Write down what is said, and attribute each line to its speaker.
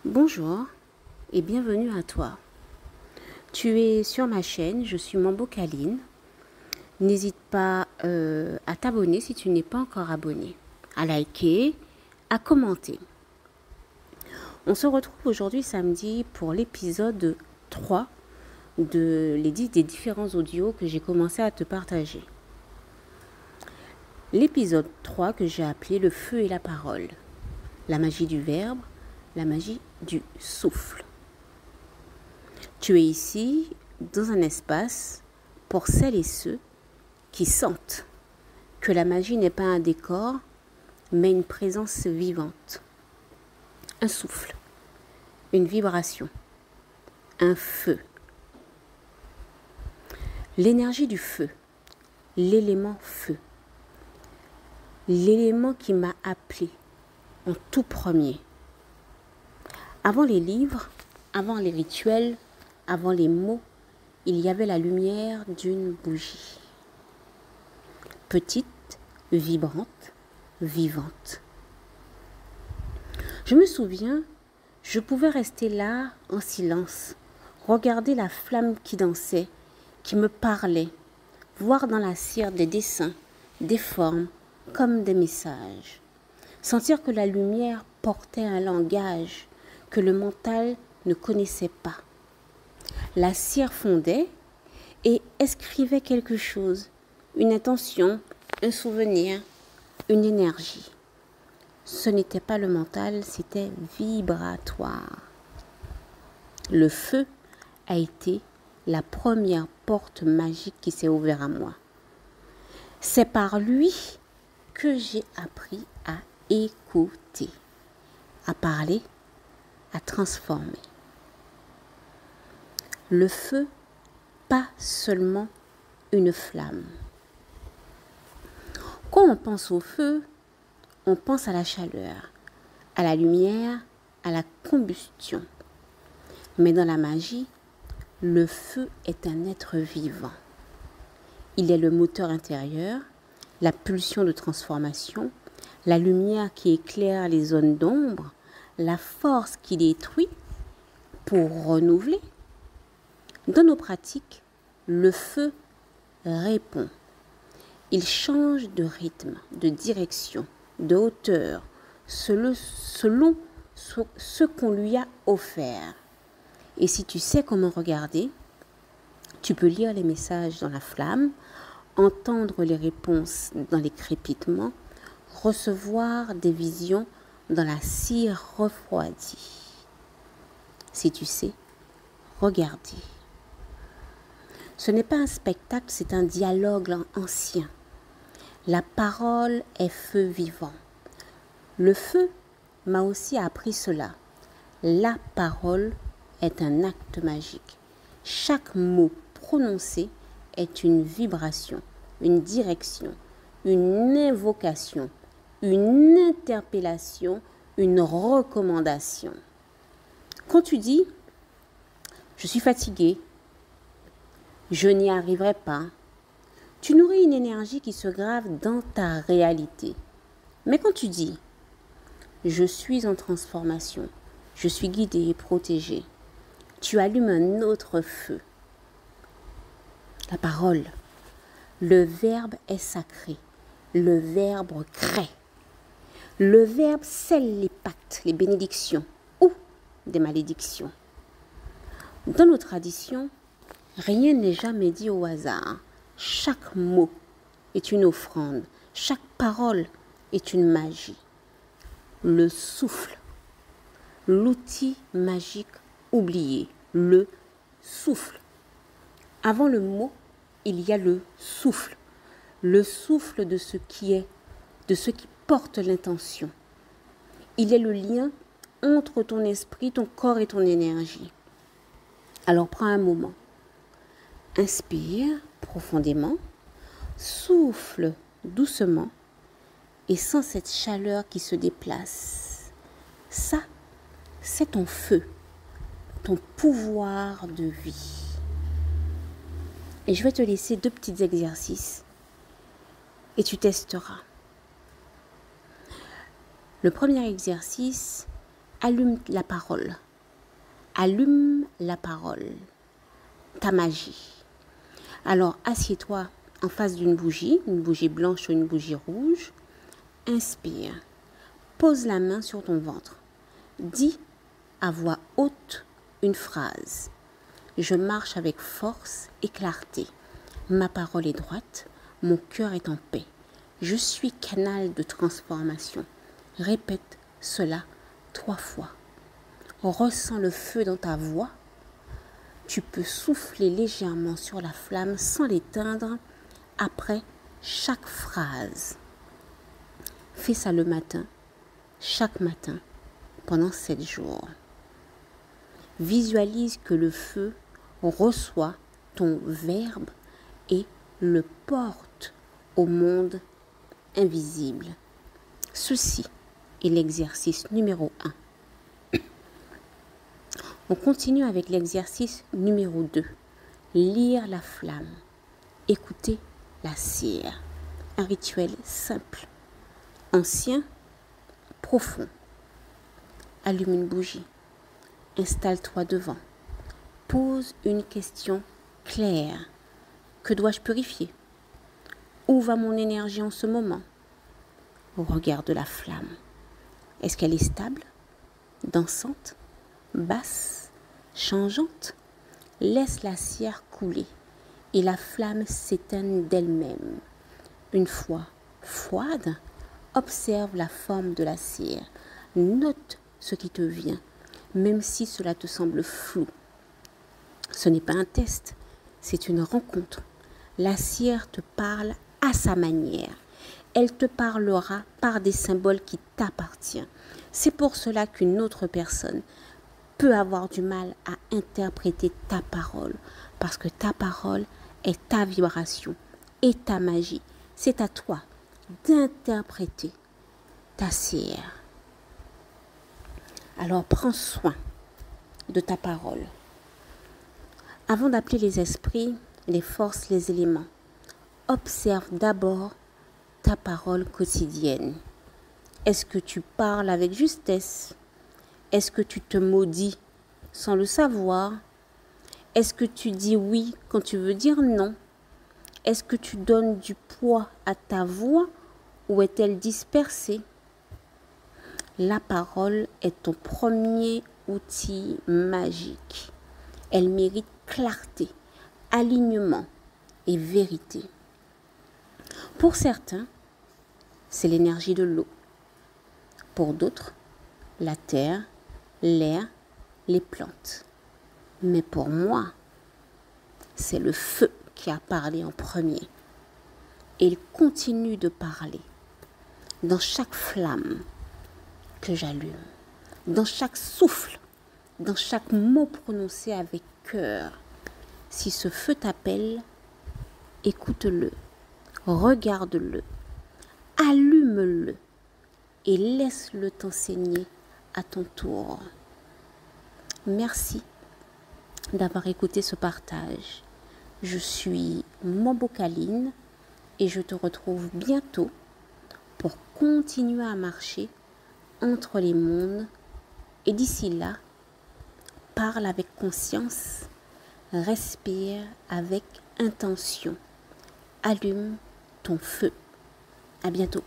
Speaker 1: Bonjour et bienvenue à toi. Tu es sur ma chaîne, je suis Mambo Kaline. N'hésite pas à t'abonner si tu n'es pas encore abonné, à liker, à commenter. On se retrouve aujourd'hui samedi pour l'épisode 3 des différents audios que j'ai commencé à te partager. L'épisode 3 que j'ai appelé le feu et la parole, la magie du verbe, la magie du souffle. Tu es ici dans un espace pour celles et ceux qui sentent que la magie n'est pas un décor, mais une présence vivante. Un souffle, une vibration, un feu. L'énergie du feu, l'élément feu, l'élément qui m'a appelé en tout premier. Avant les livres, avant les rituels, avant les mots, il y avait la lumière d'une bougie. Petite, vibrante, vivante. Je me souviens, je pouvais rester là en silence, regarder la flamme qui dansait, qui me parlait, voir dans la cire des dessins, des formes, comme des messages. Sentir que la lumière portait un langage que le mental ne connaissait pas. La cire fondait et escrivait quelque chose, une intention, un souvenir, une énergie. Ce n'était pas le mental, c'était vibratoire. Le feu a été la première porte magique qui s'est ouverte à moi. C'est par lui que j'ai appris à écouter, à parler, à transformer. Le feu, pas seulement une flamme. Quand on pense au feu, on pense à la chaleur, à la lumière, à la combustion. Mais dans la magie, le feu est un être vivant. Il est le moteur intérieur, la pulsion de transformation, la lumière qui éclaire les zones d'ombre, la force qui détruit pour renouveler. Dans nos pratiques, le feu répond. Il change de rythme, de direction, de hauteur, selon ce qu'on lui a offert. Et si tu sais comment regarder, tu peux lire les messages dans la flamme, entendre les réponses dans les crépitements, recevoir des visions dans la cire refroidie. Si tu sais, regarder. Ce n'est pas un spectacle, c'est un dialogue ancien. La parole est feu vivant. Le feu m'a aussi appris cela. La parole est un acte magique. Chaque mot prononcé est une vibration, une direction, une invocation, une interpellation, une recommandation. Quand tu dis « je suis fatigué », je n'y arriverai pas. Tu nourris une énergie qui se grave dans ta réalité. Mais quand tu dis « je suis en transformation, je suis guidé et protégé », tu allumes un autre feu. La parole, le verbe est sacré. Le verbe crée. Le verbe scelle les pactes, les bénédictions ou des malédictions. Dans nos traditions, rien n'est jamais dit au hasard. Chaque mot est une offrande. Chaque parole est une magie. Le souffle, l'outil magique oublié, le souffle. Avant le mot, il y a le souffle de ce qui est, de ce qui porte l'intention. Il est le lien entre ton esprit, ton corps et ton énergie. Alors prends un moment. Inspire profondément, souffle doucement et sens cette chaleur qui se déplace. Ça, c'est ton feu, ton pouvoir de vie. Et je vais te laisser 2 petits exercices et tu testeras. Le premier exercice, allume la parole. Allume la parole. Ta magie. Alors, assieds-toi en face d'une bougie, une bougie blanche ou une bougie rouge. Inspire. Pose la main sur ton ventre. Dis à voix haute une phrase. Je marche avec force et clarté. Ma parole est droite. Mon cœur est en paix. Je suis canal de transformation. Répète cela 3 fois. Ressens le feu dans ta voix. Tu peux souffler légèrement sur la flamme sans l'éteindre après chaque phrase. Fais ça le matin, chaque matin, pendant 7 jours. Visualise que le feu reçoit ton verbe et le porte au monde invisible. Ceci est l'exercice numéro 1. On continue avec l'exercice numéro 2. Lire la flamme. Écouter la cire. Un rituel simple, ancien, profond. Allume une bougie. Installe-toi devant. Pose une question claire. Que dois-je purifier? Où va mon énergie en ce moment? Regarde la flamme. Est-ce qu'elle est stable, dansante, basse, changeante? Laisse la cire couler et la flamme s'éteindre d'elle-même. Une fois froide, observe la forme de la cire. Note ce qui te vient, même si cela te semble flou. Ce n'est pas un test, c'est une rencontre. La cire te parle à sa manière. Elle te parlera par des symboles qui t'appartiennent. C'est pour cela qu'une autre personne peut avoir du mal à interpréter ta parole, parce que ta parole est ta vibration et ta magie. C'est à toi d'interpréter ta cire. Alors prends soin de ta parole. Avant d'appeler les esprits, les forces, les éléments, observe d'abord ta parole quotidienne. Est-ce que tu parles avec justesse? Est-ce que tu te maudis sans le savoir? Est-ce que tu dis oui quand tu veux dire non? Est-ce que tu donnes du poids à ta voix ou est-elle dispersée? La parole est ton premier outil magique. Elle mérite clarté, alignement et vérité. Pour certains, c'est l'énergie de l'eau. Pour d'autres, la terre, l'air, les plantes. Mais pour moi, c'est le feu qui a parlé en premier. Et il continue de parler dans chaque flamme que j'allume, dans chaque souffle, dans chaque mot prononcé avec cœur. Si ce feu t'appelle, écoute-le, regarde-le, allume-le et laisse-le t'enseigner à ton tour. Merci d'avoir écouté ce partage. Je suis Mobocaline et je te retrouve bientôt pour continuer à marcher entre les mondes. Et d'ici là, parle avec conscience, respire avec intention, allume ton feu. À bientôt.